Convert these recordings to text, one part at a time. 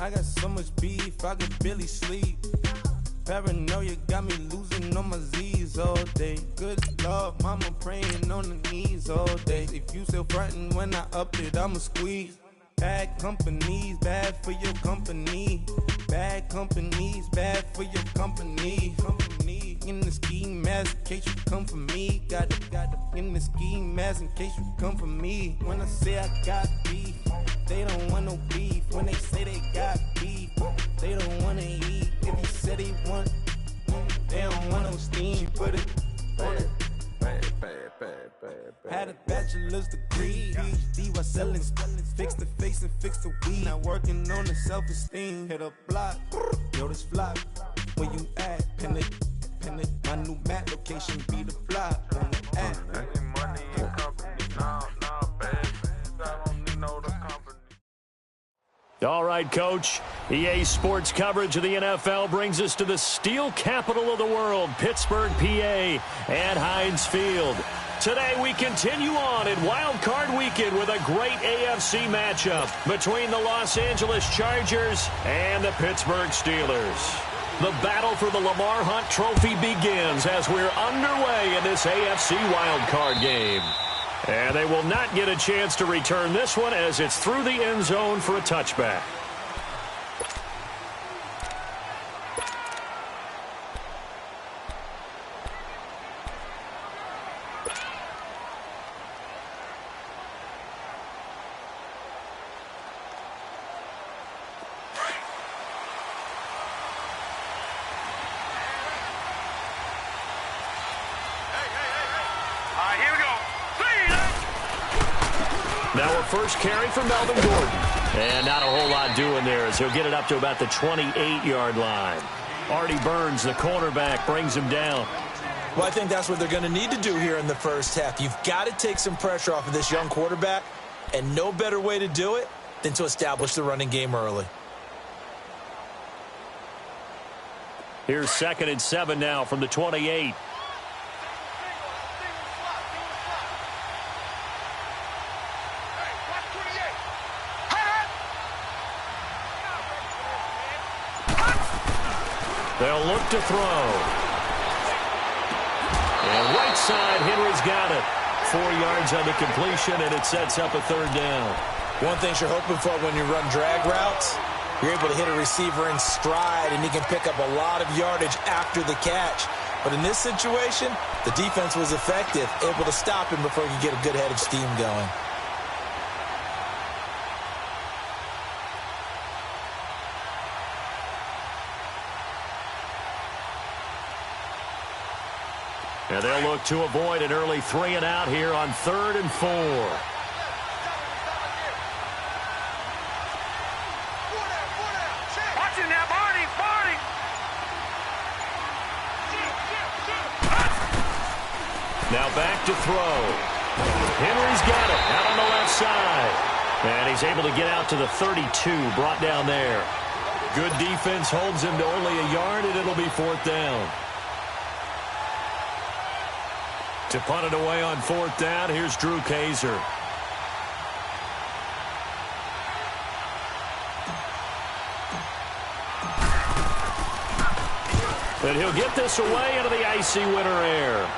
I got so much beef, I could barely sleep. Paranoia got me losing on my Z's all day. Good Lord, mama praying on the knees all day. If you still frontin' when I up it, I'ma squeeze. Bad companies, bad for your company. Bad companies, bad for your company. In the ski mask in case you come for me. Got it in the ski mask in case you come for me. When I say I got beef, they don't want no beef. When they say they got beef, they don't wanna eat. If you said they want, they don't want no steam. Put it on it. Had a bachelor's degree, PhD while selling, fix the face and fix the weed. Now working on the self-esteem. Hit a block, yo this flop. Where you at? Pin it. My new map location be the flop on the app. Money and company, no, baby. I don't need no other company. All right, Coach. EA Sports coverage of the NFL brings us to the steel capital of the world, Pittsburgh, PA, and Heinz Field. Today we continue on in Wildcard Weekend with a great AFC matchup between the Los Angeles Chargers and the Pittsburgh Steelers. The battle for the Lamar Hunt Trophy begins as we're underway in this AFC wildcard game. And they will not get a chance to return this one as it's through the end zone for a touchback. Now a first carry for Melvin Gordon. And not a whole lot doing there as he'll get it up to about the 28-yard line. Artie Burns, the cornerback, brings him down. Well, I think that's what they're going to need to do here in the first half. You've got to take some pressure off of this young quarterback, and no better way to do it than to establish the running game early. Here's 2nd and 7 now from the 28. They'll look to throw. And right side, Henry's got it. 4 yards on the completion, and it sets up a 3rd down. One thing you're hoping for when you run drag routes, you're able to hit a receiver in stride, and he can pick up a lot of yardage after the catch. But in this situation, the defense was effective, able to stop him before he could get a good head of steam going. And they'll look to avoid an early 3 and out here on 3rd and 4. Watch it now, Barney! Now back to throw. Henry's got it out on the left side. And he's able to get out to the 32, brought down there. Good defense holds him to only a yard, and it'll be 4th down. To punt it away on 4th down, here's Drew Kaiser. And he'll get this away into the icy winter air.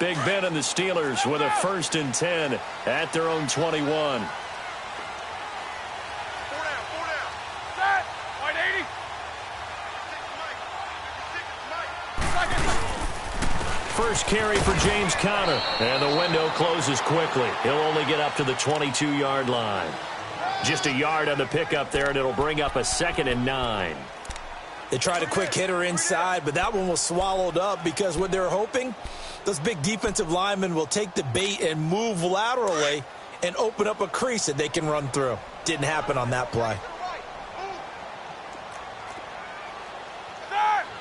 Big Ben and the Steelers with a 1st and 10 at their own 21. 4 down. Set. Wide 80. First carry for James Conner. And the window closes quickly. He'll only get up to the 22-yard line. Just a yard on the pickup there, and it'll bring up a 2nd and 9. They tried a quick hitter inside, but that one was swallowed up because what they're hoping, those big defensive linemen will take the bait and move laterally and open up a crease that they can run through. Didn't happen on that play.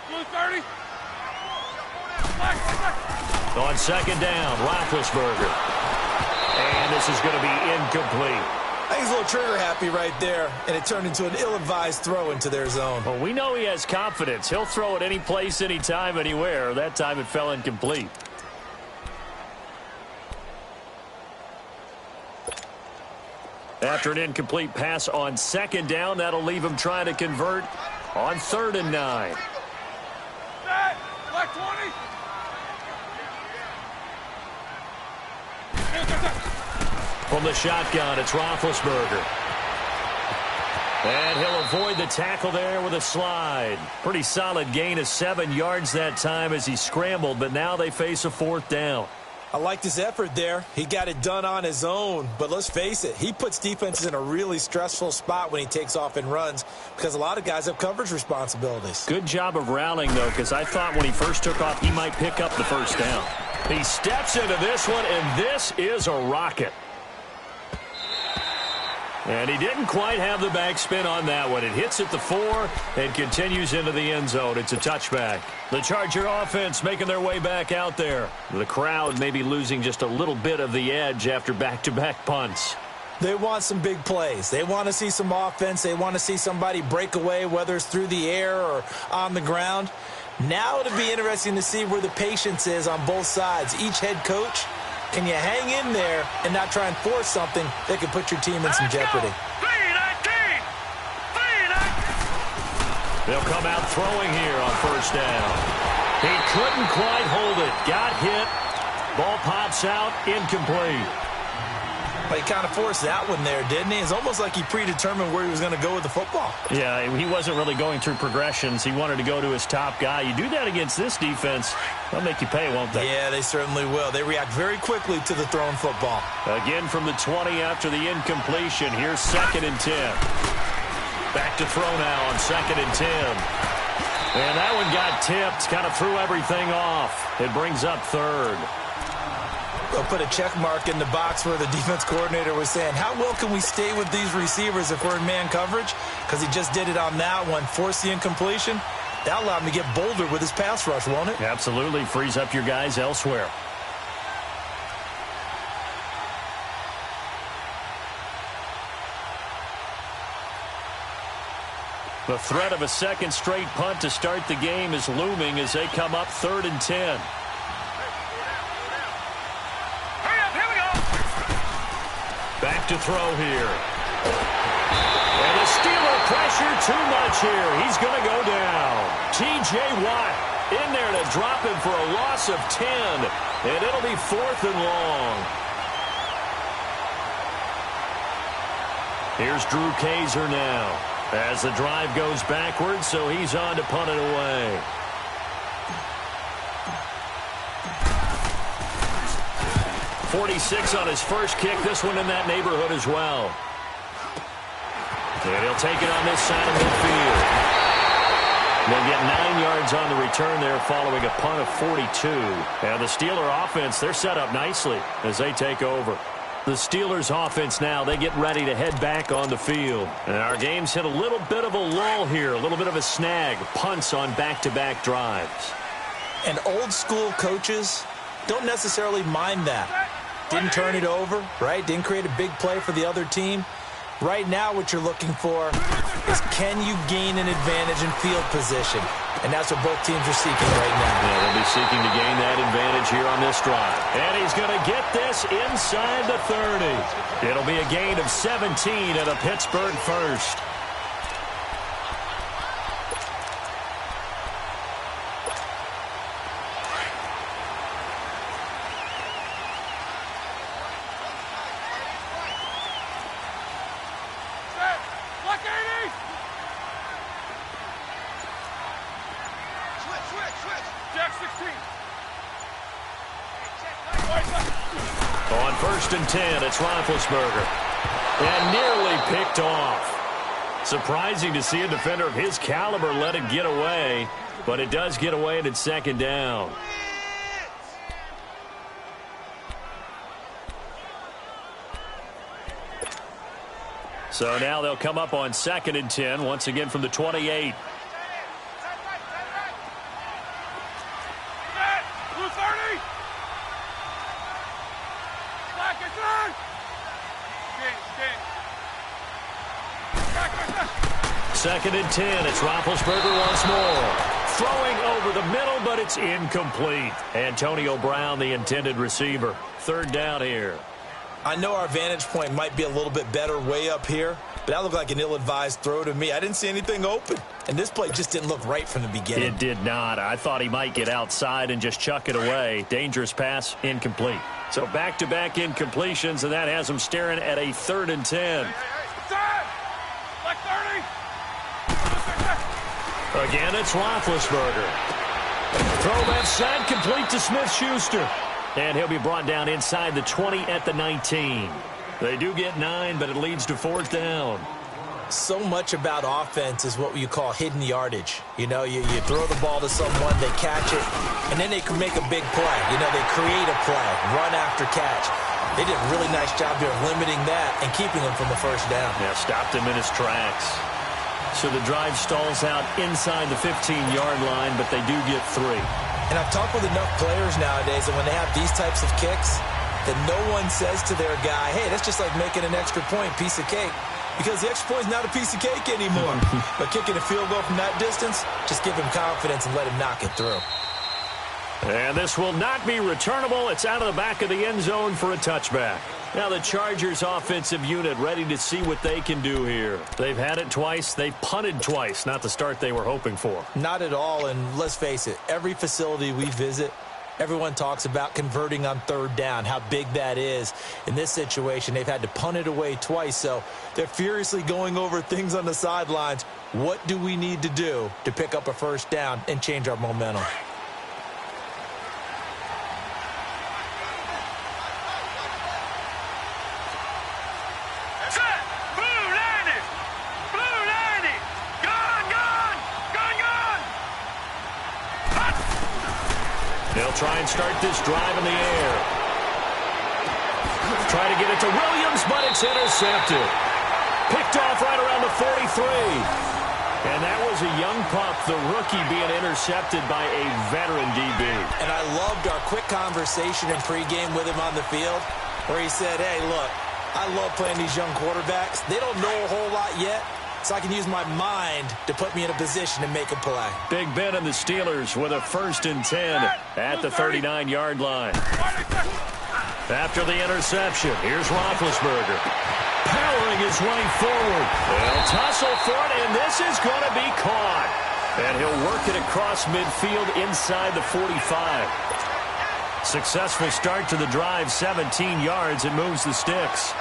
Blue 30. On second down, Roethlisberger. And this is going to be incomplete. I think he's a little trigger happy right there, and it turned into an ill-advised throw into their zone. Well, we know he has confidence. He'll throw it any place, anytime, anywhere. That time it fell incomplete. After an incomplete pass on second down, that'll leave him trying to convert on 3rd and 9. Black 20. From the shotgun, it's Roethlisberger. And he'll avoid the tackle there with a slide. Pretty solid gain of 7 yards that time as he scrambled, but now they face a 4th down. I liked his effort there. He got it done on his own. But let's face it, he puts defenses in a really stressful spot when he takes off and runs because a lot of guys have coverage responsibilities. Good job of rallying, though, because I thought when he first took off, he might pick up the 1st down. He steps into this one, and this is a rocket. And he didn't quite have the backspin on that one. It hits at the 4 and continues into the end zone. It's a touchback. The Charger offense making their way back out there. The crowd maybe losing just a little bit of the edge after back-to-back punts. They want some big plays. They want to see some offense. They want to see somebody break away, whether it's through the air or on the ground. Now it'll be interesting to see where the patience is on both sides. Each head coach, can you hang in there and not try and force something that could put your team in some jeopardy? They'll come out throwing here on 1st down. He couldn't quite hold it. Got hit. Ball pops out. Incomplete. But he kind of forced that one there, didn't he? It's almost like he predetermined where he was going to go with the football. Yeah, he wasn't really going through progressions. He wanted to go to his top guy. You do that against this defense, they'll make you pay, won't they? Yeah, they certainly will. They react very quickly to the thrown football. Again from the 20 after the incompletion. Here's 2nd and 10. Back to throw now on 2nd and 10. And that one got tipped, kind of threw everything off. It brings up 3rd. They'll put a check mark in the box where the defense coordinator was saying, how well can we stay with these receivers if we're in man coverage? Because he just did it on that one, forced the incompletion. That'll allow him to get bolder with his pass rush, won't it? Absolutely. Frees up your guys elsewhere. The threat of a 2nd straight punt to start the game is looming as they come up 3rd and 10. Back to throw here. And the Steeler pressure too much here. He's going to go down. T.J. Watt in there to drop him for a loss of 10. And it'll be 4th and long. Here's Drew Kaiser now as the drive goes backwards, so he's on to punt it away. .46 on his first kick. This one in that neighborhood as well. And he'll take it on this side of midfield. They'll get 9 yards on the return there following a punt of 42. And the Steeler offense, they're set up nicely as they take over. The Steelers offense now, they get ready to head back on the field. And our game's hit a little bit of a lull here, a little bit of a snag. Punts on back-to-back drives. And old school coaches don't necessarily mind that. Didn't turn it over, right? Didn't create a big play for the other team. Right now what you're looking for is can you gain an advantage in field position? And that's what both teams are seeking right now. Yeah, they'll be seeking to gain that advantage here on this drive. And he's going to get this inside the 30. It'll be a gain of 17 and a Pittsburgh first. On 1st and 10, it's Roethlisberger. And nearly picked off. Surprising to see a defender of his caliber let it get away, but it does get away and it's 2nd down. So now they'll come up on 2nd and 10, once again from the 28. Second and 10. It's Roethlisberger once more. Throwing over the middle, but it's incomplete. Antonio Brown, the intended receiver. Third down here. I know our vantage point might be a little bit better way up here, but that looked like an ill-advised throw to me. I didn't see anything open, and this play just didn't look right from the beginning. It did not. I thought he might get outside and just chuck it away. Dangerous pass, incomplete. So back-to-back incompletions, and that has him staring at a 3rd and 10. Like 30. Again, it's Roethlisberger. Throw left side, complete to Smith-Schuster. And he'll be brought down inside the 20 at the 19. They do get 9, but it leads to 4th down. So much about offense is what you call hidden yardage. You know, you throw the ball to someone, they catch it, and then they can make a big play. You know, they create a play, run after catch. They did a really nice job here of limiting that and keeping him from the 1st down. Yeah, stopped him in his tracks. So the drive stalls out inside the 15-yard line, but they do get 3. And I've talked with enough players nowadays that when they have these types of kicks, that no one says to their guy, hey, that's just like making an extra point, piece of cake. Because the extra point is not a piece of cake anymore. But kicking a field goal from that distance, just give him confidence and let him knock it through. And this will not be returnable. It's out of the back of the end zone for a touchback. Now the Chargers offensive unit ready to see what they can do here. They've had it twice. They've punted twice. Not the start they were hoping for. Not at all, and let's face it, every facility we visit, everyone talks about converting on 3rd down, how big that is. In this situation, they've had to punt it away twice, so they're furiously going over things on the sidelines. What do we need to do to pick up a 1st down and change our momentum? They'll try and start this drive in the air. Try to get it to Williams, but it's intercepted. Picked off right around the 43. And that was a young pup, the rookie, being intercepted by a veteran DB. And I loved our quick conversation in pregame with him on the field where he said, hey, look, I love playing these young quarterbacks. They don't know a whole lot yet, so I can use my mind to put me in a position to make a play. Big Ben and the Steelers with a 1st and 10 at the 39-yard line. After the interception, here's Roethlisberger. Powering his way forward. They'll tussle for it, and this is going to be caught. And he'll work it across midfield inside the 45. Successful start to the drive, 17 yards. It moves the sticks.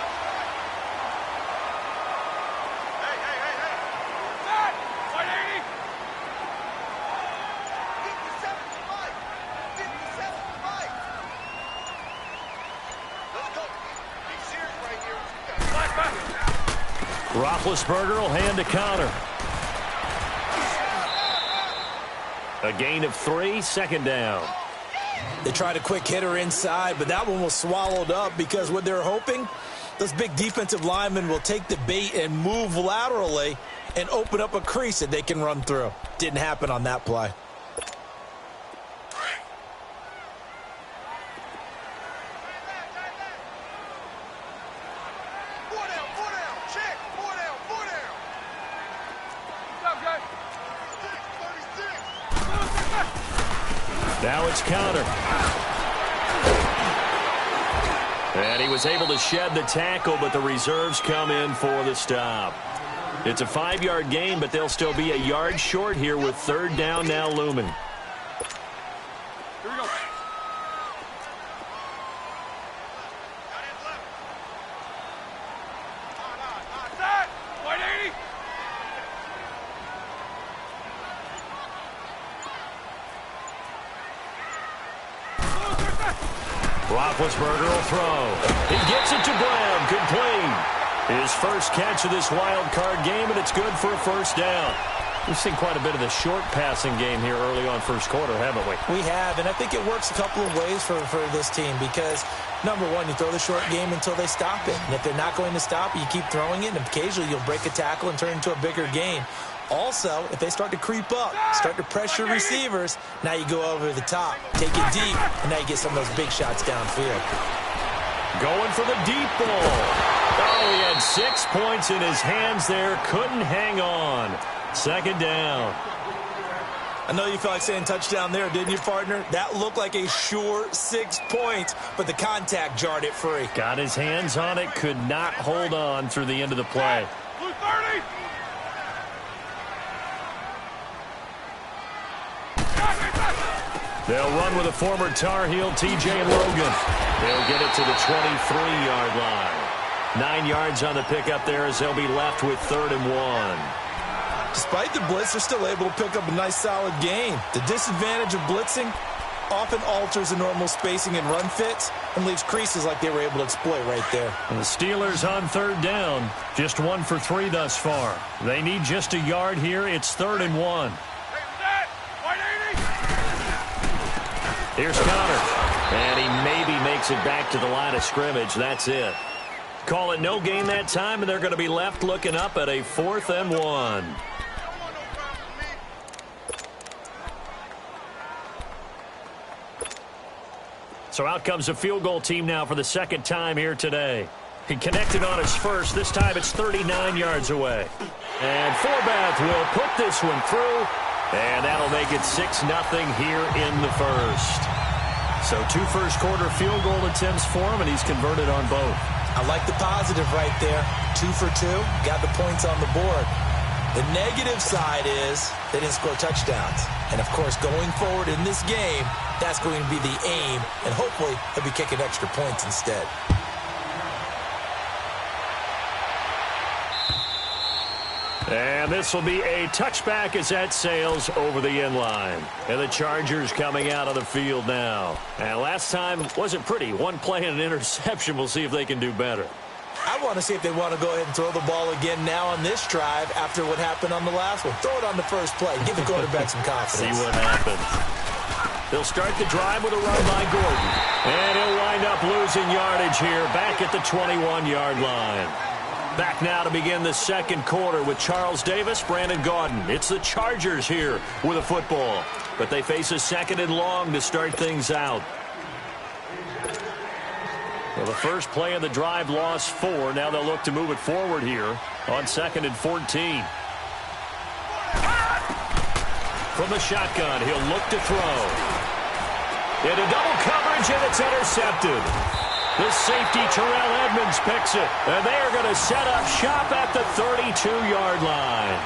Roethlisberger will hand a counter. A gain of 3, 2nd down. They tried a quick hitter inside, but that one was swallowed up because what they're hoping, those big defensive linemen will take the bait and move laterally and open up a crease that they can run through. Didn't happen on that play. Now it's counter. And he was able to shed the tackle, but the reserves come in for the stop. It's a 5-yard gain, but they'll still be a yard short here with 3rd down now looming. Here we go. Set. 180. Roethlisberger will throw. He gets it to Brown, complete. His first catch of this wild card game, and it's good for a 1st down. We've seen quite a bit of the short passing game here early on 1st quarter, haven't we? We have, and I think it works a couple of ways for this team because, number one, you throw the short game until they stop it. And if they're not going to stop it, you keep throwing it, and occasionally you'll break a tackle and turn it into a bigger gain. Also, if they start to creep up, start to pressure receivers, now you go over the top, take it deep, and now you get some of those big shots downfield. Going for the deep ball. Oh, he had 6 points in his hands there. Couldn't hang on. Second down. I know you felt like saying touchdown there, didn't you, partner? That looked like a sure 6 points, but the contact jarred it free. Got his hands on it, could not hold on through the end of the play. Blue 30. They'll run with a former Tar Heel, T.J. Logan. They'll get it to the 23-yard line. 9 yards on the pickup there as they'll be left with 3rd and 1. Despite the blitz, they're still able to pick up a nice, solid gain. The disadvantage of blitzing often alters the normal spacing and run fits and leaves creases like they were able to exploit right there. And the Steelers on 3rd down. Just 1 for 3 thus far. They need just a yard here. It's 3rd and 1. Here's Connor. And he maybe makes it back to the line of scrimmage. That's it. Call it no gain that time, and they're going to be left looking up at a 4th and 1. So out comes a field goal team now for the 2nd time here today. He connected on his first. This time it's 39 yards away. And Forbath will put this one through. And that'll make it 6-0 here in the first. So 2 first-quarter field goal attempts for him, and he's converted on both. I like the positive right there. 2 for 2. Got the points on the board. The negative side is they didn't score touchdowns. And, of course, going forward in this game, that's going to be the aim. And hopefully he'll be kicking extra points instead. And this will be a touchback as that sails over the end line. And the Chargers coming out of the field now. And last time wasn't pretty. 1 play and an interception. We'll see if they can do better. I want to see if they want to go ahead and throw the ball again now on this drive after what happened on the last one. Throw it on the first play. Give the quarterback some confidence. See what happens. They'll start the drive with a run by Gordon. And he'll wind up losing yardage here back at the 21-yard line. Back now to begin the 2nd quarter with Charles Davis, Brandon Gaudin. It's the Chargers here with a football. But they face a 2nd and long to start things out. Well, the first play of the drive lost 4. Now they'll look to move it forward here on 2nd and 14. From the shotgun, he'll look to throw. Into double coverage, and it's intercepted. The safety, Terrell Edmonds, picks it. And they are going to set up shop at the 32-yard line.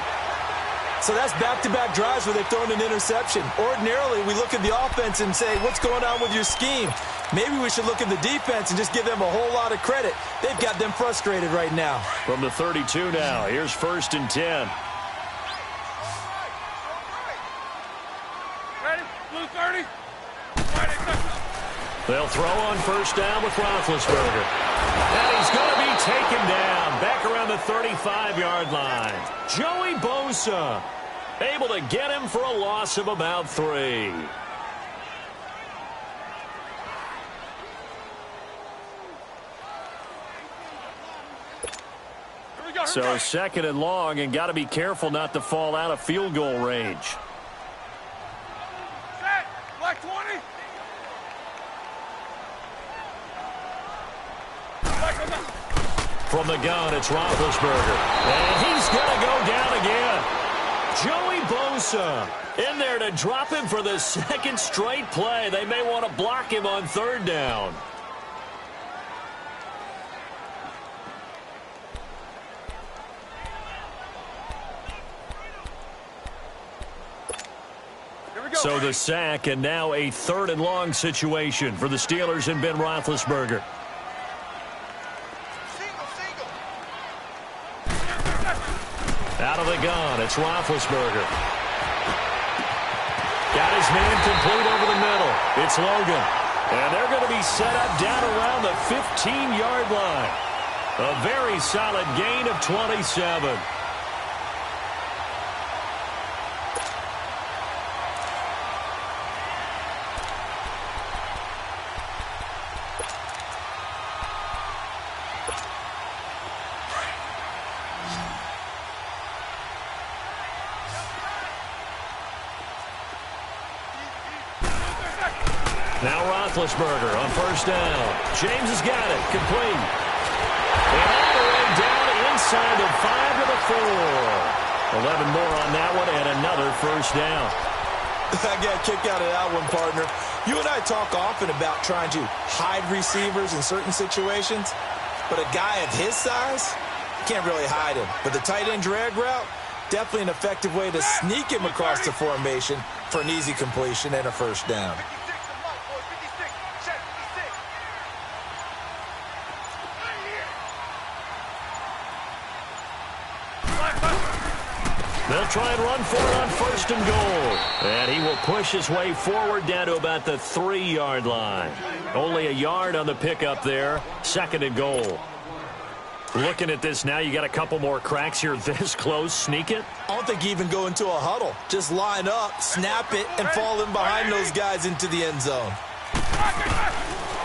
So that's back-to-back drives where they've thrown an interception. Ordinarily, we look at the offense and say, what's going on with your scheme? Maybe we should look at the defense and just give them a whole lot of credit. They've got them frustrated right now. From the 32 now, here's 1st and 10. Ready? Blue 30. They'll throw on 1st down with Roethlisberger. And he's going to be taken down back around the 35-yard line. Joey Bosa able to get him for a loss of about 3. So 2nd and long, and got to be careful not to fall out of field goal range. Set. Black 20. From the gun, it's Roethlisberger. And he's going to go down again. Joey Bosa in there to drop him for the 2nd straight play. They may want to block him on 3rd down. So the sack, and now a 3rd and long situation for the Steelers and Ben Roethlisberger. Out of the gun, it's Roethlisberger. Got his man complete over the middle. It's Logan. And they're going to be set up down around the 15-yard line. A very solid gain of 27. Now Roethlisberger on first down. James has got it. Complete. And all the way down inside the 5 to the 4. 11 more on that one and another first down. I got a kick out of that one, partner. You and I talk often about trying to hide receivers in certain situations, but a guy of his size, you can't really hide him. But the tight end drag route, definitely an effective way to sneak him across the formation for an easy completion and a first down. They'll try and run for it on first and goal. And he will push his way forward down to about the 3-yard line. Only a yard on the pickup there. Second and goal. Looking at this now, you got a couple more cracks here this close. Sneak it. I don't think you even go into a huddle. Just line up, snap it, and fall in behind those guys into the end zone.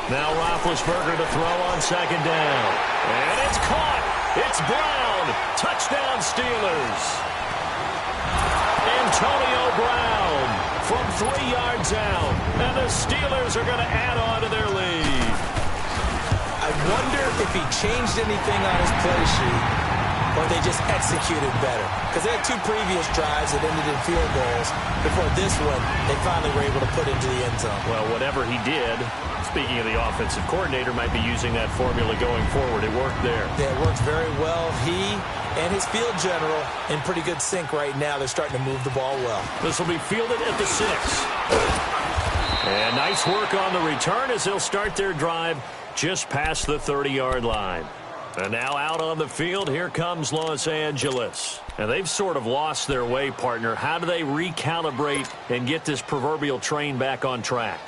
Now Roethlisberger to throw on second down. And it's caught. It's Brown. Touchdown Steelers. Antonio Brown from 3 yards out. And the Steelers are going to add on to their lead. I wonder if he changed anything on his play sheet or they just executed better. Because they had 2 previous drives that ended in field goals. Before this one, they finally were able to put into the end zone. Well, whatever he did, speaking of the offensive coordinator, might be using that formula going forward. It worked there. Yeah, it worked very well. He and his field general in pretty good sync right now. They're starting to move the ball well. This will be fielded at the 6. And nice work on the return as they'll start their drive just past the 30-yard line. And now out on the field, here comes Los Angeles. And they've sort of lost their way, partner. How do they recalibrate and get this proverbial train back on track?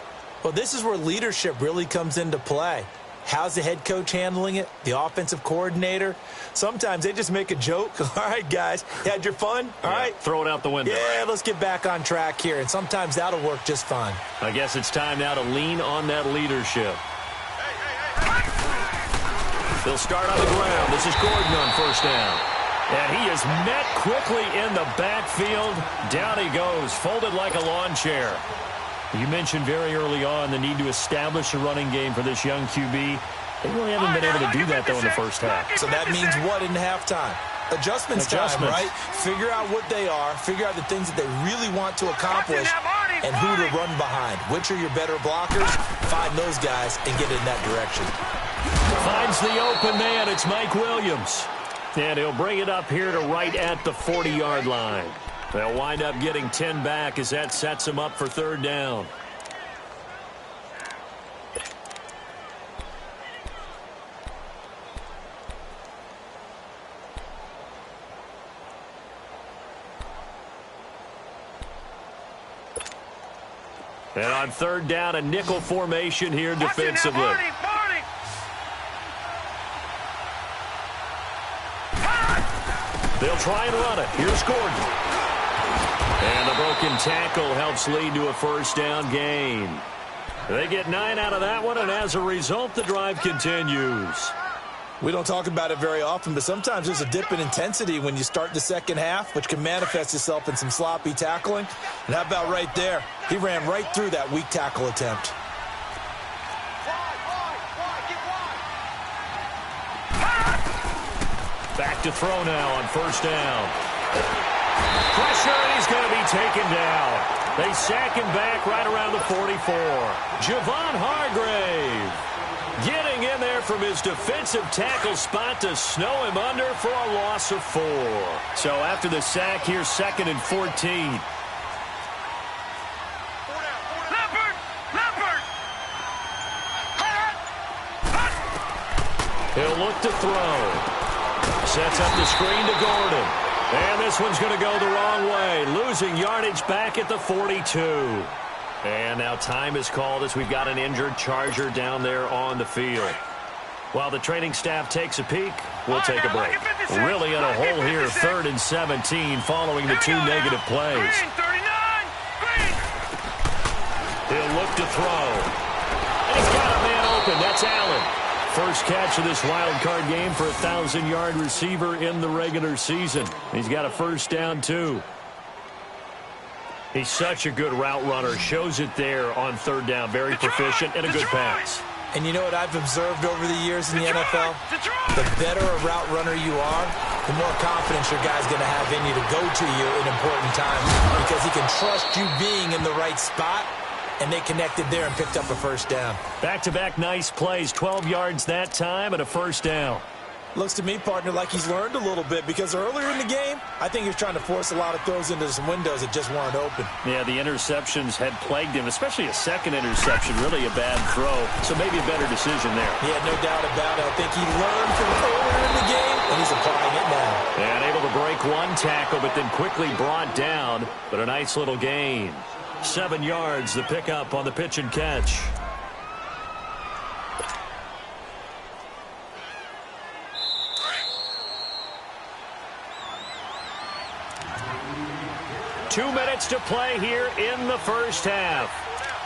Well, this is where leadership really comes into play. How's the head coach handling it? The offensive coordinator? Sometimes they just make a joke. All right, guys, you had your fun? All right. Throw it out the window. Yeah, let's get back on track here. And sometimes that'll work just fine. I guess it's time now to lean on that leadership. They'll start on the ground. This is Gordon on first down. And he is met quickly in the backfield. Down he goes, folded like a lawn chair. You mentioned very early on the need to establish a running game for this young QB. They really haven't been able to do that, though, in the first half. So that means what in halftime? Adjustments time, right? Figure out what they are, figure out the things that they really want to accomplish, and who to run behind. Which are your better blockers? Find those guys and get in that direction. Finds the open man. It's Mike Williams. And he'll bring it up here to right at the 40-yard line. They'll wind up getting 10 back as that sets them up for third down. And on third down, a nickel formation here defensively. They'll try and run it. Here's Gordon. And the broken tackle helps lead to a first down gain. They get 9 out of that one, and as a result, the drive continues. We don't talk about it very often, but sometimes there's a dip in intensity when you start the second half, which can manifest itself in some sloppy tackling. And how about right there? He ran right through that weak tackle attempt. Back to throw now on first down. Pressure, and he's going to be taken down. They sack him back right around the 44. Javon Hargrave getting in there from his defensive tackle spot to snow him under for a loss of 4. So after the sack, here's 2nd and 14. He'll look to throw. Sets up the screen to Gordon. And this one's going to go the wrong way. Losing yardage back at the 42. And now time is called as we've got an injured Charger down there on the field. While the training staff takes a peek, we'll take a break. Really in a hole here, 3rd and 17 following the 2 negative plays. He'll look to throw. And he's got a man open. That's Allen. First catch of this wild card game for a 1,000-yard receiver in the regular season. He's got a first down, too. He's such a good route runner. Shows it there on third down. Very proficient and a good pass. And you know what I've observed over the years in the NFL? The better a route runner you are, the more confidence your guy's going to have in you to go to you in important times because he can trust you being in the right spot, and they connected there and picked up a first down. Back-to-back nice plays, 12 yards that time and a first down. Looks to me, partner, like he's learned a little bit because earlier in the game, I think he was trying to force a lot of throws into some windows that just weren't open. Yeah, the interceptions had plagued him, especially a second interception, really a bad throw. So maybe a better decision there. Yeah, no doubt about it. I think he learned from earlier in the game, and he's applying it now. And able to break one tackle, but then quickly brought down. But a nice little gain. 7 yards, the pickup on the pitch and catch. Two minutes to play here in the first half.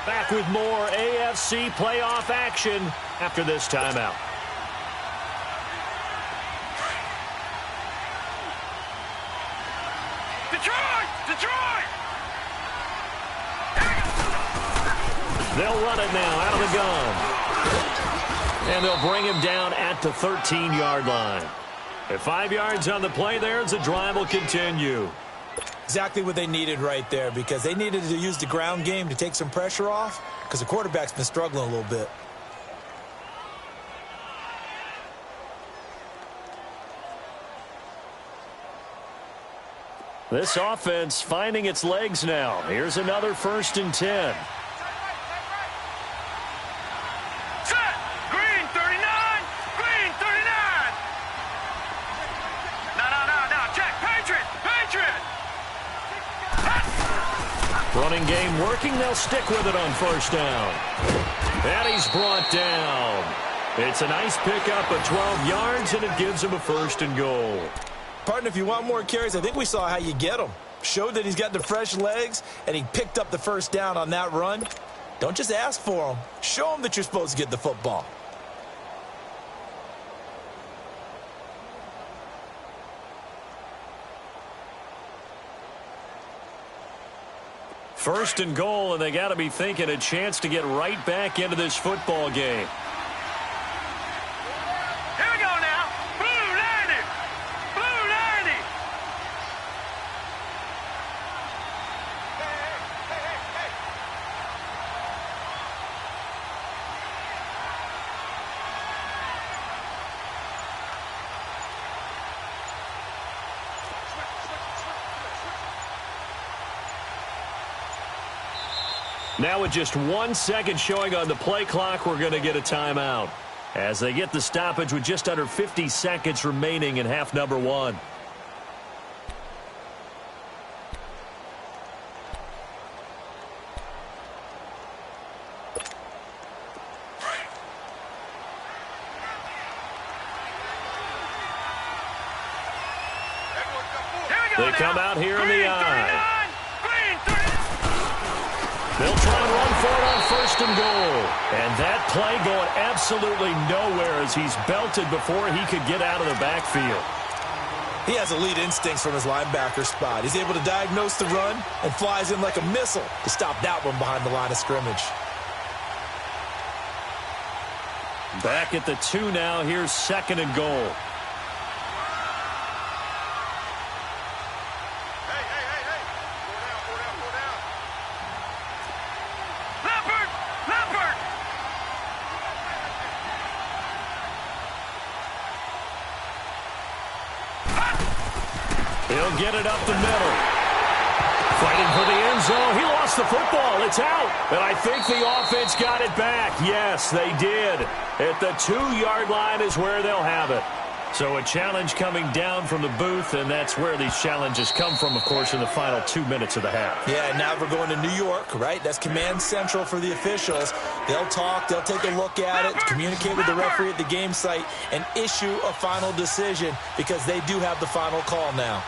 Back with more AFC playoff action after this timeout. Detroit! Detroit! They'll run it now out of the gun. And they'll bring him down at the 13-yard line. At 5 yards on the play there, the drive will continue. Exactly what they needed right there because they needed to use the ground game to take some pressure off because the quarterback's been struggling a little bit. This offense finding its legs now. Here's another 1st and 10. Set! Green 39! Green 39! No, check! Patriot! Patriot! Running game working. They'll stick with it on 1st down. And he's brought down. It's a nice pickup of 12 yards, and it gives him a 1st and goal. Partner, if you want more carries, I think we saw how you get him. Showed that he's got the fresh legs, and he picked up the 1st down on that run. Don't just ask for him. Show him that you're supposed to get the football. First and goal, and they got to be thinking a chance to get right back into this football game. Here we go now! Blue 90! Blue 90! Hey! Now with just 1 second showing on the play clock, we're going to get a timeout as they get the stoppage with just under 50 seconds remaining in half number 1. They come out here in the eye. They'll try and run for it on 1st and goal. And that play going absolutely nowhere as he's belted before he could get out of the backfield. He has elite instincts from his linebacker spot. He's able to diagnose the run and flies in like a missile to stop that one behind the line of scrimmage. Back at the 2 now. Here's 2nd and goal. He'll get it up the middle. Fighting for the end zone. He lost the football. It's out. And I think the offense got it back. Yes, they did. At the 2-yard line is where they'll have it. So a challenge coming down from the booth, and that's where these challenges come from, of course, in the final 2 minutes of the half. Yeah, now we're going to New York, right? That's command central for the officials. They'll talk, they'll take a look at it, communicate with the referee at the game site, and issue a final decision because they do have the final call now.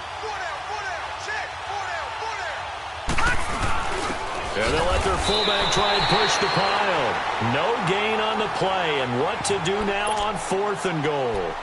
And they'll let their fullback try and push the pile. No gain on the play, and what to do now on 4th and goal.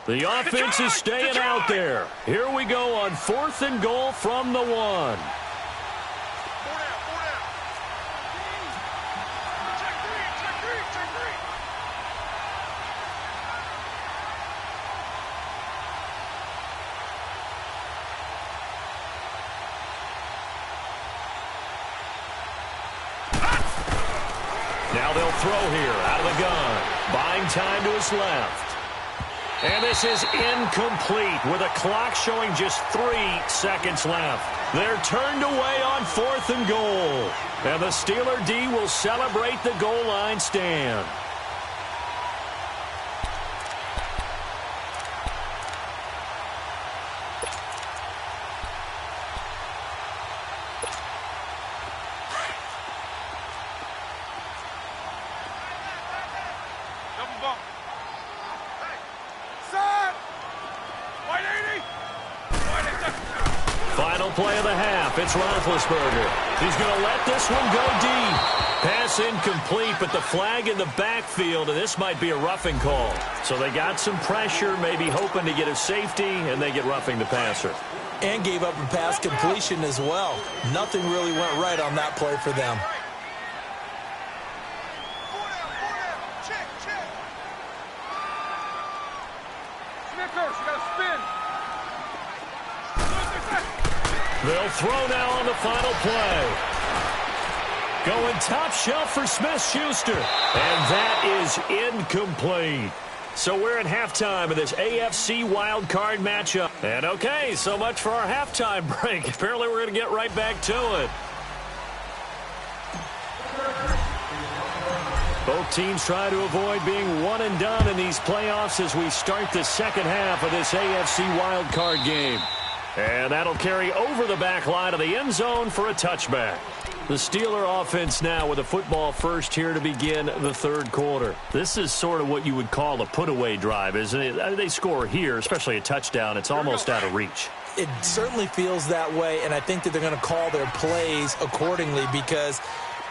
The offense is staying out there. Here we go on 4th and goal from the 1. Now they'll throw here out of the gun. Buying time to his left. And this is incomplete with a clock showing just 3 seconds left. They're turned away on 4th and goal. And the Steeler D will celebrate the goal line stand. Final play of the half. It's Roethlisberger. He's going to let this one go deep. Pass incomplete, but the flag in the backfield, and this might be a roughing call. So they got some pressure, maybe hoping to get a safety, and they get roughing the passer. And gave up a pass completion as well. Nothing really went right on that play for them. They'll throw now on the final play. Going top shelf for Smith-Schuster. And that is incomplete. So we're at halftime of this AFC Wildcard matchup. And okay, so much for our halftime break. Apparently we're going to get right back to it. Both teams try to avoid being one and done in these playoffs as we start the second half of this AFC Wildcard game. And that'll carry over the back line of the end zone for a touchback. The Steeler offense now with a football first here to begin the third quarter. This is sort of what you would call a put-away drive, isn't it? They score here, especially a touchdown. It's almost out of reach. It certainly feels that way, and I think that they're going to call their plays accordingly because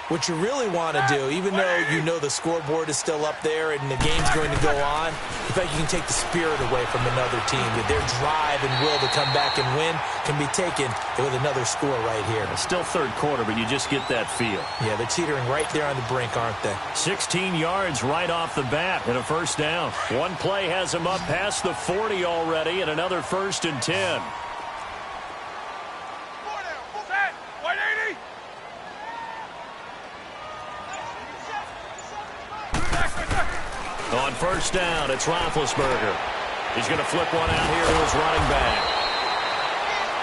what you really want to do, even though you know the scoreboard is still up there and the game's going to go on, in fact, you can take the spirit away from another team. That their drive and will to come back and win can be taken with another score right here. It's still third quarter, but you just get that feel. Yeah, they're teetering right there on the brink, aren't they? 16 yards right off the bat and a first down. One play has them up past the 40 already and another 1st and 10. On first down, it's Roethlisberger. He's going to flip one out here to his running back.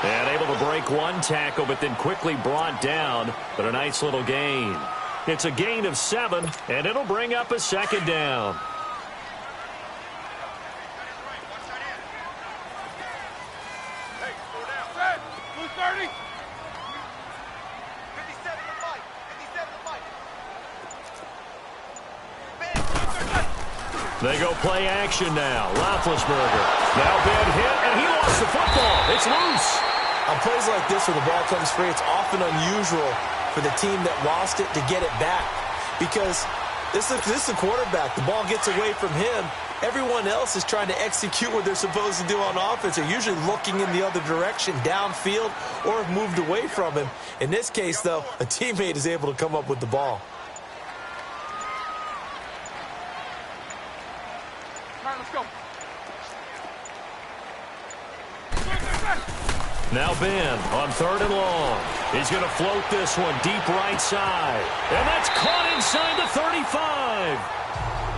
And able to break one tackle, but then quickly brought down. But a nice little gain. It's a gain of 7, and it'll bring up a second down. They go play action now. Roethlisberger. Now bad hit, and he lost the football. It's loose. On plays like this where the ball comes free, it's often unusual for the team that lost it to get it back. Because this is the quarterback. The ball gets away from him. Everyone else is trying to execute what they're supposed to do on offense. They're usually looking in the other direction, downfield, or have moved away from him. In this case, though, a teammate is able to come up with the ball. Now Ben on 3rd and long. He's going to float this one deep right side. And that's caught inside the 35.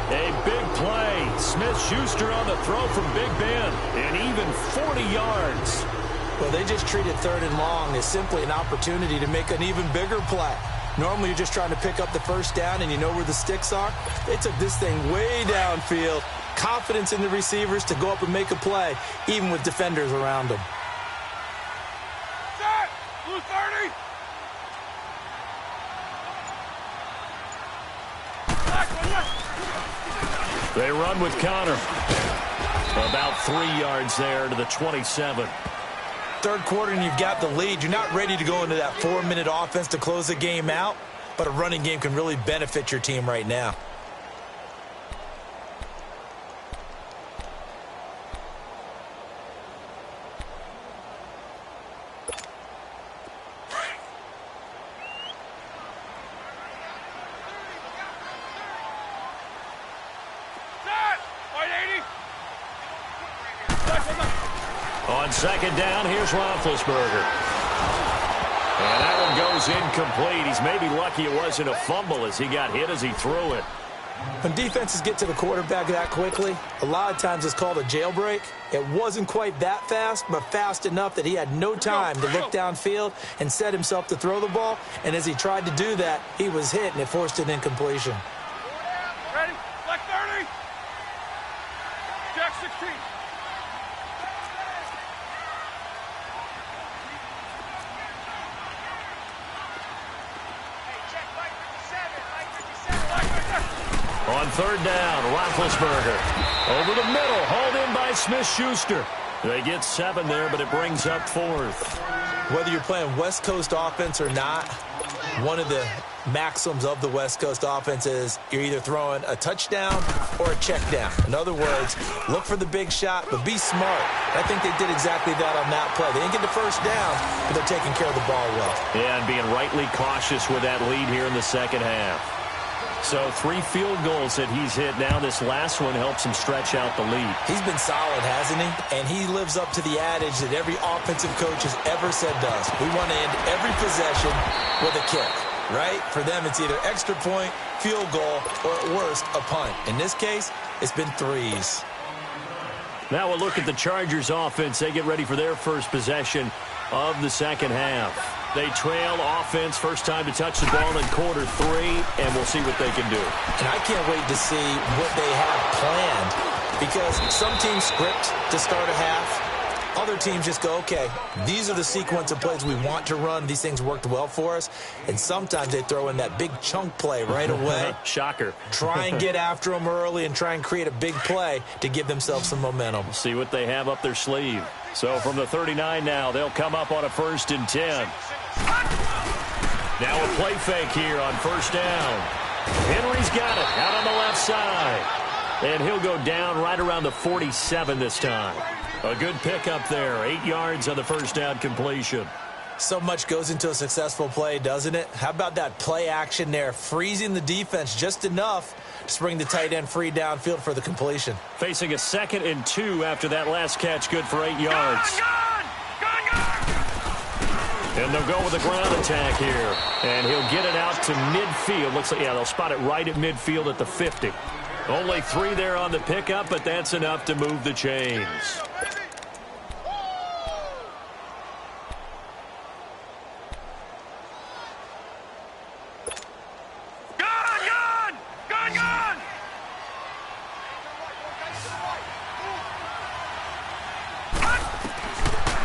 A big play. Smith-Schuster on the throw from Big Ben. And even 40 yards. Well, they just treated 3rd and long as simply an opportunity to make an even bigger play. Normally you're just trying to pick up the first down and you know where the sticks are. They took this thing way downfield. Confidence in the receivers to go up and make a play, even with defenders around them. Blue 30. They run with Connor. About 3 yards there to the 27. Third quarter and you've got the lead. You're not ready to go into that 4-minute offense to close the game out, but a running game can really benefit your team right now. On second down, here's Roethlisberger. And that one goes incomplete. He's maybe lucky it wasn't a fumble as he got hit as he threw it. When defenses get to the quarterback that quickly, a lot of times it's called a jailbreak. It wasn't quite that fast, but fast enough that he had no time to look downfield and set himself to throw the ball. And as he tried to do that, he was hit, and it forced an incompletion. Ready? Black 30. Jack 16. On third down, Roethlisberger. Over the middle, hauled in by Smith-Schuster. They get 7 there, but it brings up 4th. Whether you're playing West Coast offense or not, one of the maxims of the West Coast offense is you're either throwing a touchdown or a check down. In other words, look for the big shot, but be smart. I think they did exactly that on that play. They didn't get the first down, but they're taking care of the ball well. Yeah, and being rightly cautious with that lead here in the second half. So 3 field goals that he's hit. Now this last one helps him stretch out the lead. He's been solid, hasn't he? And he lives up to the adage that every offensive coach has ever said does. We want to end every possession with a kick, right? For them, it's either extra point, field goal, or at worst, a punt. In this case, it's been 3s. Now we'll look at the Chargers offense. They get ready for their first possession of the second half. They trail offense, first time to touch the ball in quarter 3, and we'll see what they can do. And I can't wait to see what they have planned, because some teams script to start a half. Other teams just go, okay, these are the sequence of plays we want to run. These things worked well for us. And sometimes they throw in that big chunk play right away. Shocker. Try and get after them early and try and create a big play to give themselves some momentum. See what they have up their sleeve. So from the 39 now, they'll come up on a 1st and 10. Now a play fake here on first down. Henry's got it out on the left side. And he'll go down right around the 47 this time. A good pickup there. 8 yards on the first down completion. So much goes into a successful play, doesn't it? How about that play action there? Freezing the defense just enough to bring the tight end free downfield for the completion. Facing a 2nd and 2 after that last catch, good for 8 yards. And they'll go with a ground attack here. And he'll get it out to midfield. Looks like, yeah, they'll spot it right at midfield at the 50. Only 3 there on the pickup, but that's enough to move the chains.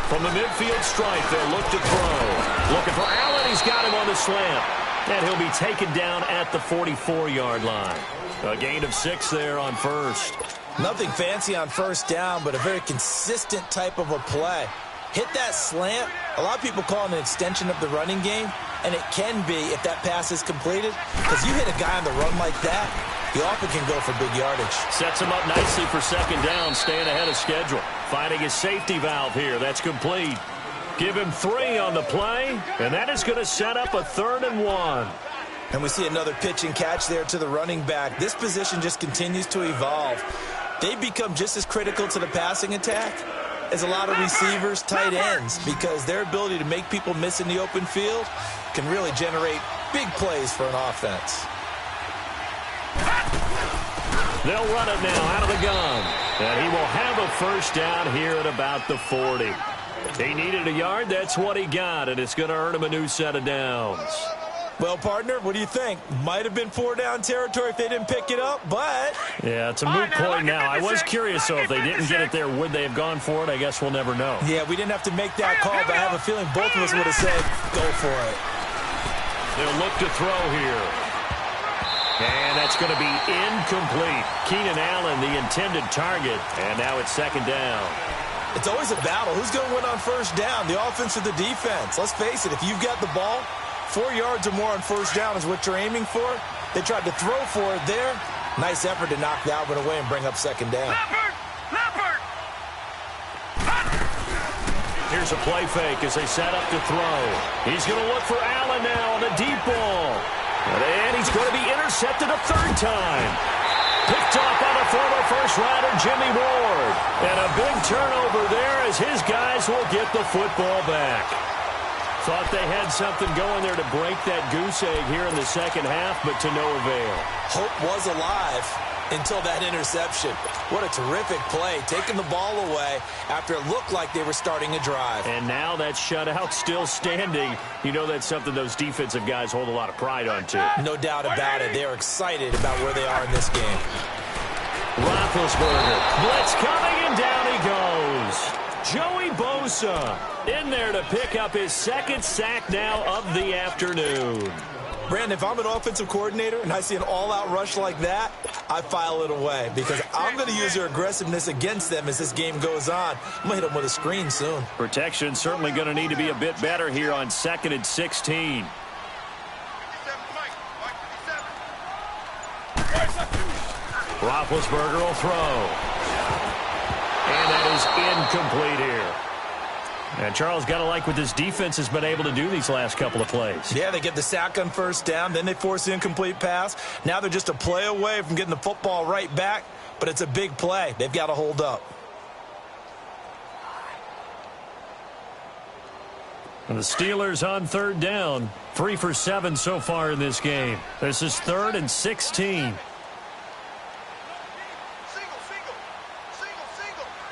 From the midfield stripe, they'll look to throw. Looking for Allen. He's got him on the slant. And he'll be taken down at the 44-yard line. A gain of 6 there on first. Nothing fancy on first down, but a very consistent type of a play. Hit that slant. A lot of people call it an extension of the running game, and it can be if that pass is completed. Because you hit a guy on the run like that, he often can go for big yardage. Sets him up nicely for second down, staying ahead of schedule. Finding his safety valve here. That's complete. Give him 3 on the play, and that is going to set up a 3rd and 1. And we see another pitch and catch there to the running back. This position just continues to evolve. They become just as critical to the passing attack as a lot of receivers, tight ends, because their ability to make people miss in the open field can really generate big plays for an offense. They'll run it now out of the gun. And he will have a first down here at about the 40. He needed a yard. That's what he got, and it's going to earn him a new set of downs. Well, partner, what do you think? Might have been 4-down territory if they didn't pick it up, but... Yeah, it's a moot point now. I was curious, though, if they didn't get it there, would they have gone for it? I guess we'll never know. Yeah, we didn't have to make that call, but I have a feeling both of us would have said, go for it. They'll look to throw here. And that's going to be incomplete. Keenan Allen, the intended target, and now it's second down. It's always a battle. Who's going to win on first down, the offense or the defense? Let's face it, if you've got the ball, 4 yards or more on first down is what you're aiming for. They tried to throw for it there. Nice effort to knock that one away and bring up second down. Here's a play fake as they set up to throw. He's going to look for Allen now on the deep ball. And he's going to be intercepted a 3rd time. Picked off by the former first-rounder Jimmy Ward. And a big turnover there as his guys will get the football back. Thought they had something going there to break that goose egg here in the second half, but to no avail. Hope was alive until that interception. What a terrific play, taking the ball away after it looked like they were starting a drive. And now that shutout still standing. You know that's something those defensive guys hold a lot of pride on, too. No doubt about it. They're excited about where they are in this game. Roethlisberger. Blitz coming, and down he goes. Joey Bosa in there to pick up his second sack now of the afternoon. Brandon, if I'm an offensive coordinator and I see an all-out rush like that, I file it away because I'm going to use their aggressiveness against them as this game goes on. I'm going to hit them with a screen soon. Protection certainly going to need to be a bit better here on 2nd and 16. Roethlisberger will throw. And that is incomplete here. And Charles, got to like what this defense has been able to do these last couple of plays. Yeah, they get the sack on first down, then they force the incomplete pass. Now they're just a play away from getting the football right back, but it's a big play. They've got to hold up. And the Steelers on 3rd down. 3 for 7 so far in this game. This is 3rd and 16.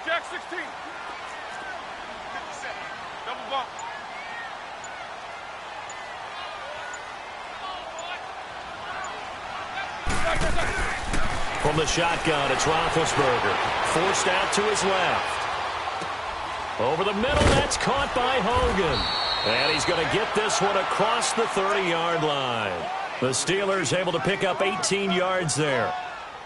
Jack 16. 57. Double bump. From the shotgun, it's Roethlisberger. Forced out to his left. Over the middle, that's caught by Hogan. And he's going to get this one across the 30-yard line. The Steelers able to pick up 18 yards there.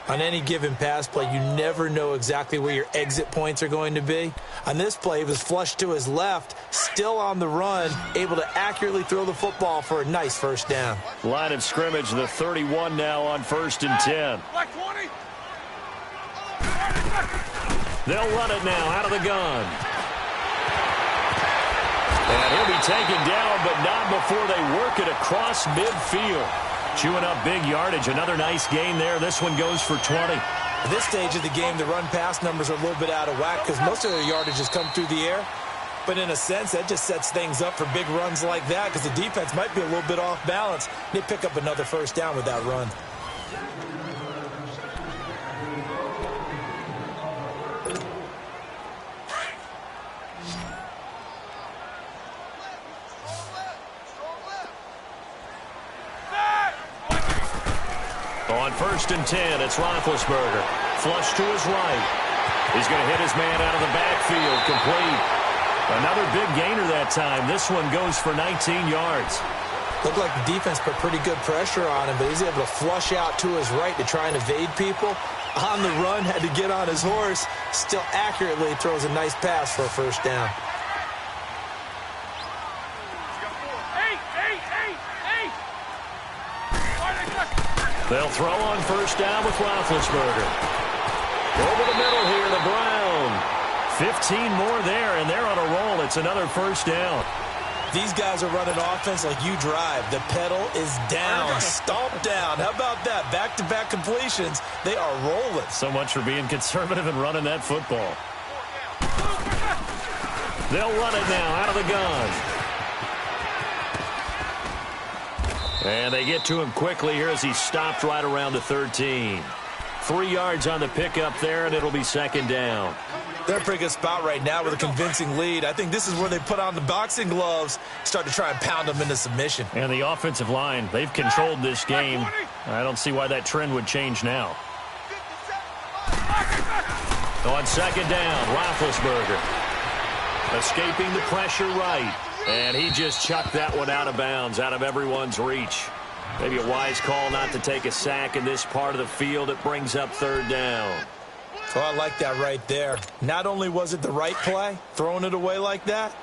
On any given pass play, you never know exactly where your exit points are going to be. On this play, he was flushed to his left, still on the run, able to accurately throw the football for a nice first down. Line of scrimmage, the 31 now on 1st and 10. Like 20. They'll run it now out of the gun. And he'll be taken down, but not before they work it across midfield. Chewing up big yardage. Another nice gain there. This one goes for 20. At this stage of the game, the run-pass numbers are a little bit out of whack because most of their yardage has come through the air. But in a sense, that just sets things up for big runs like that because the defense might be a little bit off balance. They pick up another first down with that run. On 1st and 10, it's Roethlisberger. Flush to his right. He's going to hit his man out of the backfield. Complete. Another big gainer that time. This one goes for 19 yards. Looked like the defense put pretty good pressure on him, but he's able to flush out to his right to try and evade people. On the run, had to get on his horse. Still accurately throws a nice pass for a first down. They'll throw on first down with Roethlisberger. Over the middle here, the Brown. 15 more there, and they're on a roll. It's another first down. These guys are running offense like you drive. The pedal is down, stomp down. How about that? Back-to-back completions. They are rolling. So much for being conservative and running that football. They'll run it now out of the gun. And they get to him quickly here as he stopped right around the 13. 3 yards on the pickup there, and it'll be second down. They're in a pretty good spot right now with a convincing lead. I think this is where they put on the boxing gloves, start to try and pound them into submission. And the offensive line, they've controlled this game. I don't see why that trend would change now. On second down, Roethlisberger. Escaping the pressure right. And he just chucked that one out of bounds, out of everyone's reach. Maybe a wise call not to take a sack in this part of the field. It brings up third down. Oh, I like that right there. Not only was it the right play, throwing it away like that,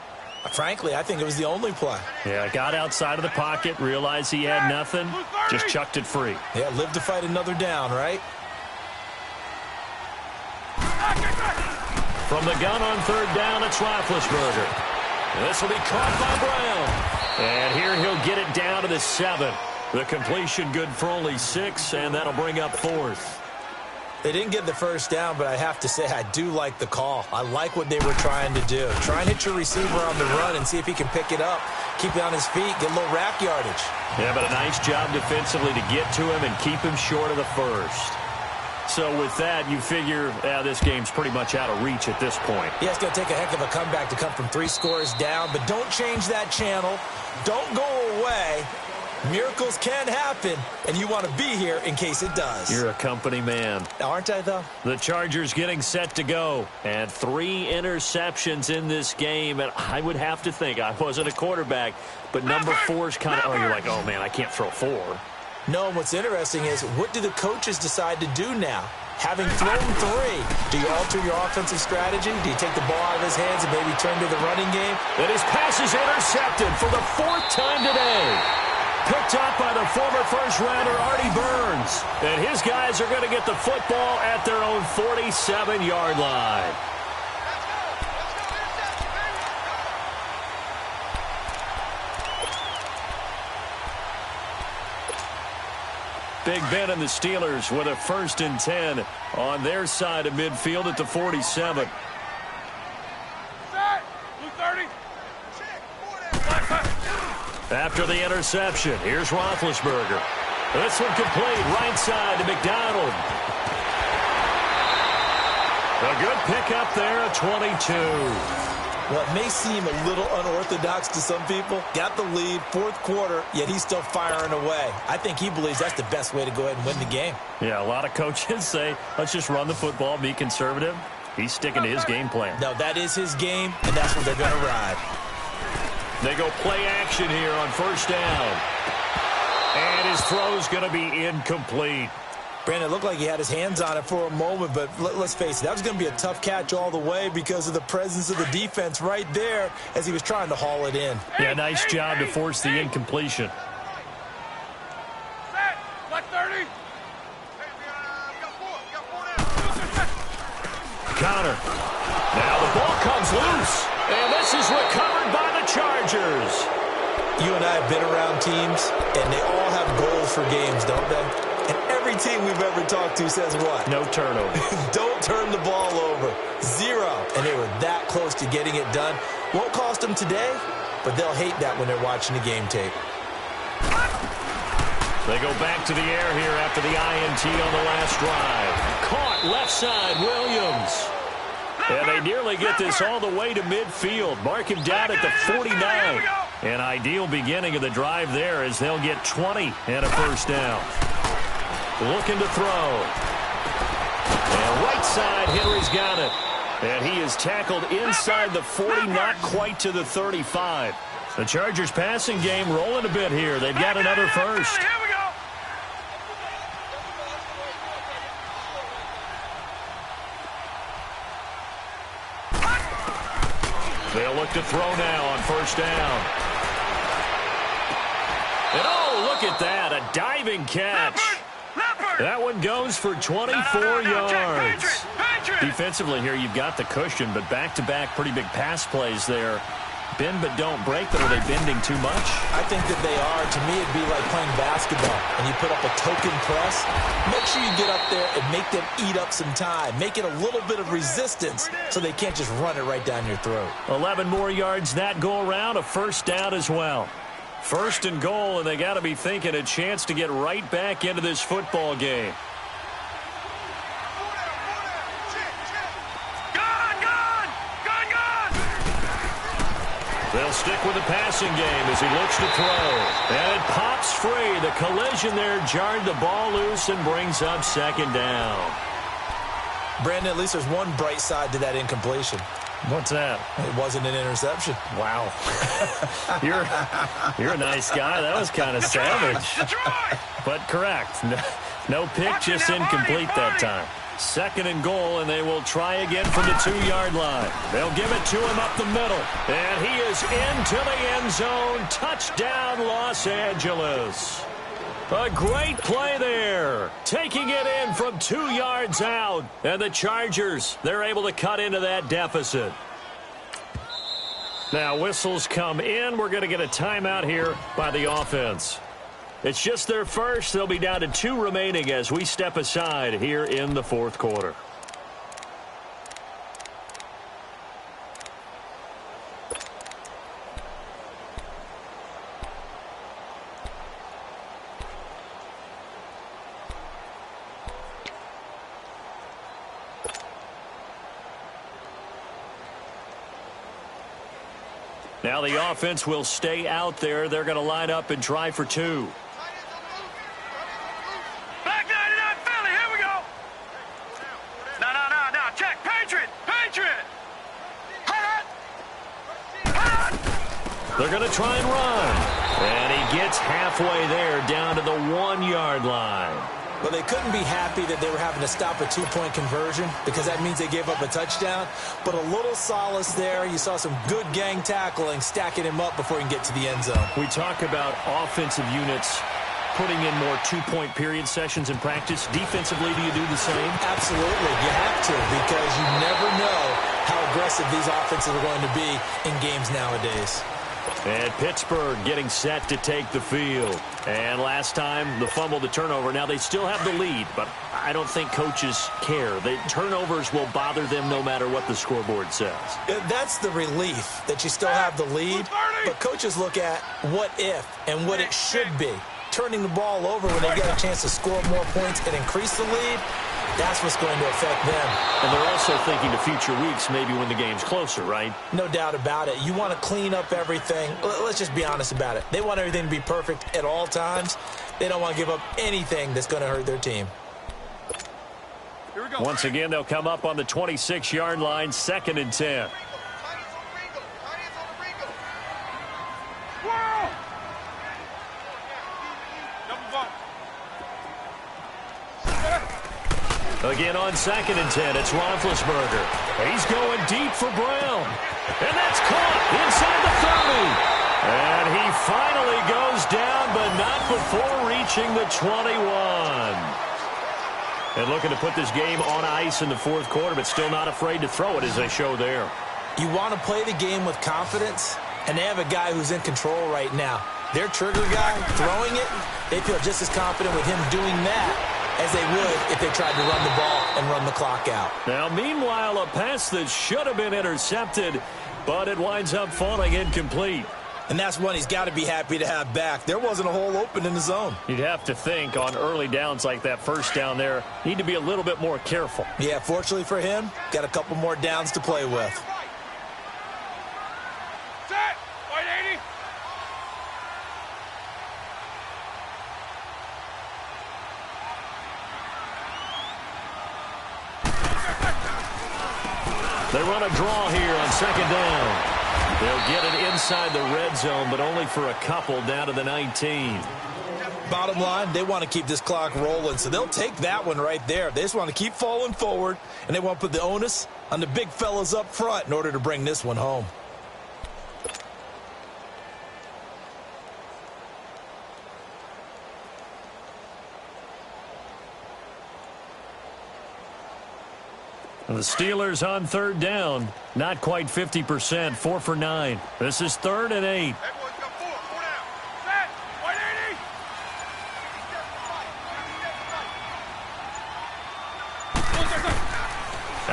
frankly, I think it was the only play. Yeah, got outside of the pocket, realized he had nothing, just chucked it free. Yeah, live to fight another down, right? From the gun on third down, it's Roethlisberger. This will be caught by Brown. And here he'll get it down to the 7. The completion good for only 6, and that'll bring up 4th. They didn't get the first down, but I have to say I do like the call. I like what they were trying to do. Try and hit your receiver on the run and see if he can pick it up. Keep it on his feet, get a little rack yardage. Yeah, but a nice job defensively to get to him and keep him short of the first. So with that, you figure this game's pretty much out of reach at this point. Yeah, it's going to take a heck of a comeback to come from 3 scores down, but don't change that channel. Don't go away. Miracles can happen, and you want to be here in case it does. You're a company man. Aren't I, though? The Chargers getting set to go. And 3 interceptions in this game. And I would have to think, I wasn't a quarterback, but number 4's kind of, you're like, oh, man, I can't throw 4. No, and what's interesting is, what do the coaches decide to do now? Having thrown 3, do you alter your offensive strategy? Do you take the ball out of his hands and maybe turn to the running game? And his pass is intercepted for the 4th time today. Picked up by the former first-rounder Artie Burns. And his guys are going to get the football at their own 47-yard line. Big Ben and the Steelers with a 1st and 10 on their side of midfield at the 47. After the interception, here's Roethlisberger. This one complete, right side to McDonald. A good pickup there at 22. Well, it may seem a little unorthodox to some people. Got the lead, 4th quarter, yet he's still firing away. I think he believes that's the best way to go ahead and win the game. Yeah, a lot of coaches say, let's just run the football, be conservative. He's sticking to his game plan. No, that is his game, and that's what they're going to ride. They go play action here on 1st down. And his throw's going to be incomplete. Brandon, it looked like he had his hands on it for a moment, but let's face it, that was going to be a tough catch all the way because of the presence of the defense right there as he was trying to haul it in. Yeah, nice job to force the incompletion. Connor. Now the ball comes loose, and this is recovered by the Chargers. You and I have been around teams, and they all have goals for games, don't they? And every team we've ever talked to says what? No turnover. Don't turn the ball over. 0. And they were that close to getting it done. Won't cost them today, but they'll hate that when they're watching the game tape. They go back to the air here after the INT on the last drive. Caught left side, Williams. And they nearly get this all the way to midfield. Mark him down at the 49. An ideal beginning of the drive there as they'll get 20 and a 1st down. Looking to throw. And right side, Henry's got it. And he is tackled inside the 40, not quite to the 35. The Chargers passing game rolling a bit here. They've got another 1st. Here we go. They'll look to throw now on 1st down. And oh, look at that, a diving catch. That one goes for 24 yards. Defensively here, you've got the cushion, but back-to-back pretty big pass plays there. Bend but don't break, but are they bending too much? I think that they are. To me, it'd be like playing basketball, and you put up a token press. Make sure you get up there and make them eat up some time. Make it a little bit of resistance so they can't just run it right down your throat. 11 more yards that go around, a 1st down as well. 1st and goal, and they got to be thinking a chance to get right back into this football game. They'll stick with the passing game as he looks to throw. And it pops free. The collision there jarred the ball loose and brings up 2nd down. Brandon, at least there's one bright side to that incompletion. What's that? It wasn't an interception. Wow. You're a nice guy. That was kind of savage. But correct. No pick, just incomplete that time. 2nd and goal, and they will try again from the 2-yard line. They'll give it to him up the middle. And he is into the end zone. Touchdown, Los Angeles. A great play there. Taking it in from 2 yards out. And the Chargers, they're able to cut into that deficit. Now whistles come in. We're going to get a timeout here by the offense. It's just their first. They'll be down to 2 remaining as we step aside here in the fourth quarter. Now the offense will stay out there. They're going to line up and try for 2. Back 99 Philly, here we go. No. Check. Patriot. They're going to try and run. And he gets halfway there down to the 1-yard line. Well, they couldn't be happy that they were having to stop a 2-point conversion because that means they gave up a touchdown. But a little solace there. You saw some good gang tackling, stacking him up before he can get to the end zone. We talk about offensive units putting in more 2-point period sessions in practice. Defensively, do you do the same? Absolutely. You have to because you never know how aggressive these offenses are going to be in games nowadays. And Pittsburgh getting set to take the field. And last time, the fumble, the turnover. Now, they still have the lead, but I don't think coaches care. The turnovers will bother them no matter what the scoreboard says. That's the relief, that you still have the lead. But coaches look at what if and what it should be. Turning the ball over when they get a chance to score more points and increase the lead, that's what's going to affect them. And they're also thinking to future weeks, maybe when the game's closer, right? No doubt about it. You want to clean up everything. Let's just be honest about it. They want everything to be perfect at all times. They don't want to give up anything that's going to hurt their team. Here we go. Once again, they'll come up on the 26-yard line, 2nd and 10. Again on 2nd and 10, it's Roethlisberger. He's going deep for Brown. And that's caught inside the 30. And he finally goes down, but not before reaching the 21. And looking to put this game on ice in the fourth quarter, but still not afraid to throw it as they show there. You want to play the game with confidence, and they have a guy who's in control right now. Their trigger guy throwing it, they feel just as confident with him doing that as they would if they tried to run the ball and run the clock out. Now, meanwhile, a pass that should have been intercepted, but it winds up falling incomplete. And that's one he's got to be happy to have back. There wasn't a hole open in the zone. You'd have to think on early downs like that first down there, need to be a little bit more careful. Yeah, fortunately for him, got a couple more downs to play with. Set. White 80. They run a draw here on 2nd down. They'll get it inside the red zone, but only for a couple down to the 19. Bottom line, they want to keep this clock rolling, so they'll take that one right there. They just want to keep falling forward, and they want to put the onus on the big fellas up front in order to bring this one home. The Steelers on 3rd down. Not quite 50%. 4 for 9. This is 3rd and 8. Everyone's got 4 down. Set. White 80.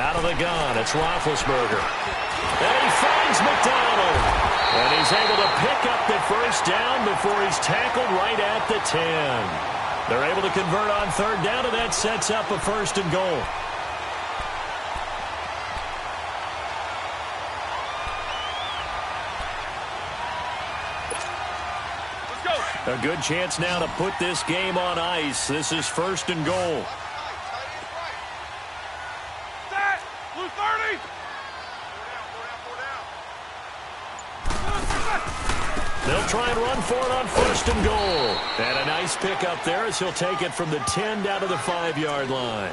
Out of the gun, it's Roethlisberger. And he finds McDonald. And he's able to pick up the first down before he's tackled right at the 10. They're able to convert on 3rd down, and that sets up a 1st and goal. A good chance now to put this game on ice. This is 1st and goal. Set. Blue 30. They'll try and run for it on 1st and goal. And a nice pickup there as he'll take it from the 10 down to the 5-yard line.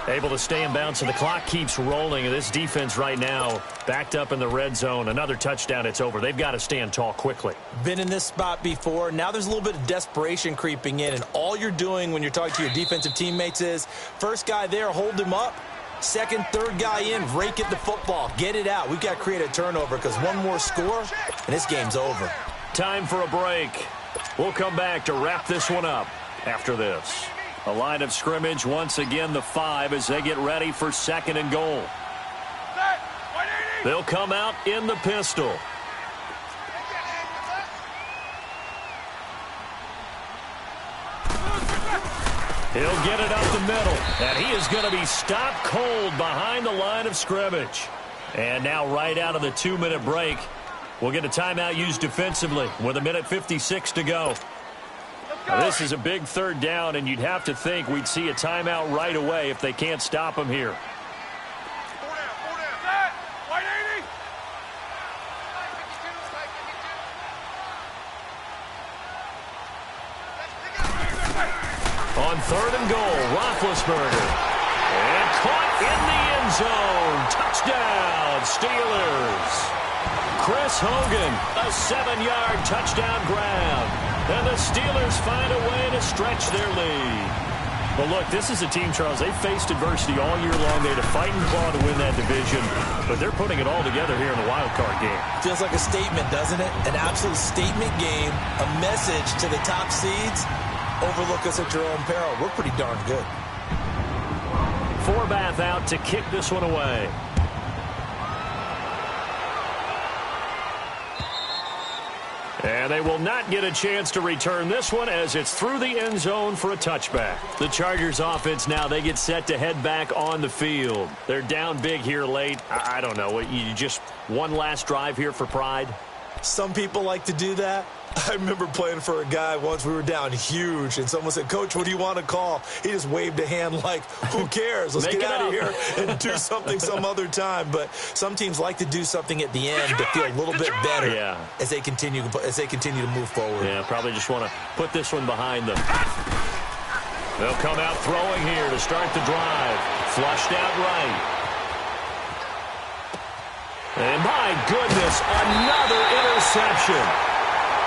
Able to stay in bounds, and the clock keeps rolling. And this defense right now backed up in the red zone. Another touchdown, it's over. They've got to stand tall quickly. Been in this spot before. Now there's a little bit of desperation creeping in, and all you're doing when you're talking to your defensive teammates is first guy there, hold him up. Second, third guy in, rake at the football. Get it out. We've got to create a turnover because one more score, and this game's over. Time for a break. We'll come back to wrap this one up after this. A line of scrimmage, once again the 5 as they get ready for 2nd and goal. They'll come out in the pistol. He'll get it up the middle, and he is going to be stopped cold behind the line of scrimmage. And now right out of the 2-minute break, we'll get a timeout used defensively with 1:56 to go. Now, this is a big 3rd down, and you'd have to think we'd see a timeout right away if they can't stop him here. On 3rd and goal, Roethlisberger. And caught in the end zone. Touchdown, Steelers. Chris Hogan, a 7-yard touchdown grab. And the Steelers find a way to stretch their lead. Well, look, this is a team, Charles, they faced adversity all year long. They had to fight and claw to win that division, but they're putting it all together here in the wild card game. Feels like a statement, doesn't it? An absolute statement game, a message to the top seeds. Overlook us at your own peril. We're pretty darn good. Forbath out to kick this one away. And they will not get a chance to return this one as it's through the end zone for a touchback. The Chargers offense now, they get set to head back on the field. They're down big here late. I don't know. You just one last drive here for pride? Some people like to do that. I remember playing for a guy once. We were down huge, and someone said, "Coach, what do you want to call?" He just waved a hand like, who cares? Let's get out of here and do something some other time. But some teams like to do something at the end to feel a little bit better as they continue to move forward. Yeah, probably just want to put this one behind them. They'll come out throwing here to start the drive. Flushed out right. And my goodness, another interception.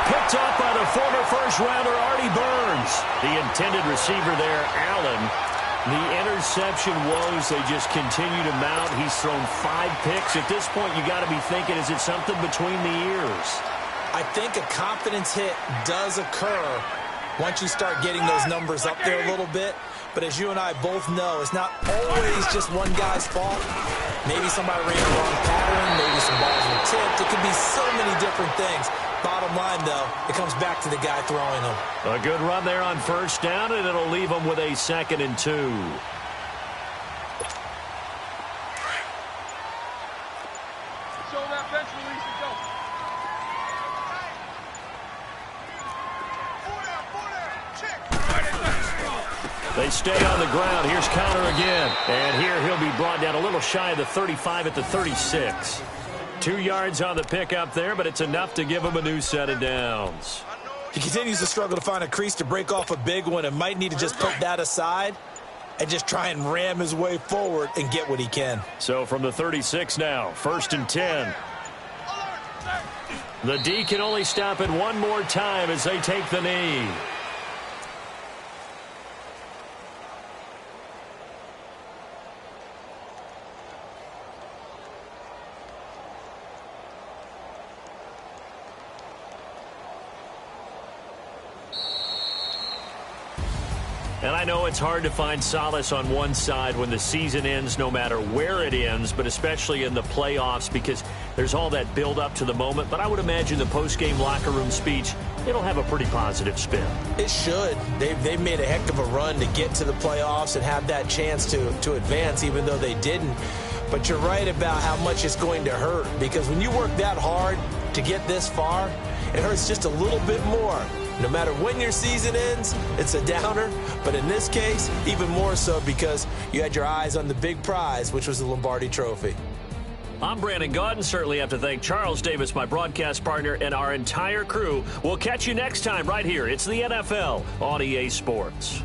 Picked up by the former first-rounder Artie Burns. The intended receiver there, Allen. The interception woes, they just continue to mount. He's thrown 5 picks. At this point, you got to be thinking, is it something between the ears? I think a confidence hit does occur once you start getting those numbers up there a little bit. But as you and I both know, it's not always just one guy's fault. Maybe somebody ran the wrong pattern. Maybe some balls were tipped. It could be so many different things. Bottom line, though, it comes back to the guy throwing them. A good run there on 1st down, and it'll leave them with a 2nd and 2. Show that bench release and go. They stay on the ground. Here's Connor again. And here he'll be brought down a little shy of the 35 at the 36. 2 yards on the pickup there, but it's enough to give him a new set of downs. He continues to struggle to find a crease to break off a big one and might need to just put that aside and just try and ram his way forward and get what he can. So from the 36 now, 1st and 10. The D can only stop it one more time as they take the knee. And I know it's hard to find solace on one side when the season ends, no matter where it ends, but especially in the playoffs because there's all that build up to the moment. But I would imagine the post-game locker room speech, it'll have a pretty positive spin. It should. They've made a heck of a run to get to the playoffs and have that chance to advance, even though they didn't. But you're right about how much it's going to hurt because when you work that hard to get this far, it hurts just a little bit more. No matter when your season ends, it's a downer. But in this case, even more so because you had your eyes on the big prize, which was the Lombardi Trophy. I'm Brandon Gaudin. Certainly have to thank Charles Davis, my broadcast partner, and our entire crew. We'll catch you next time right here. It's the NFL on EA Sports.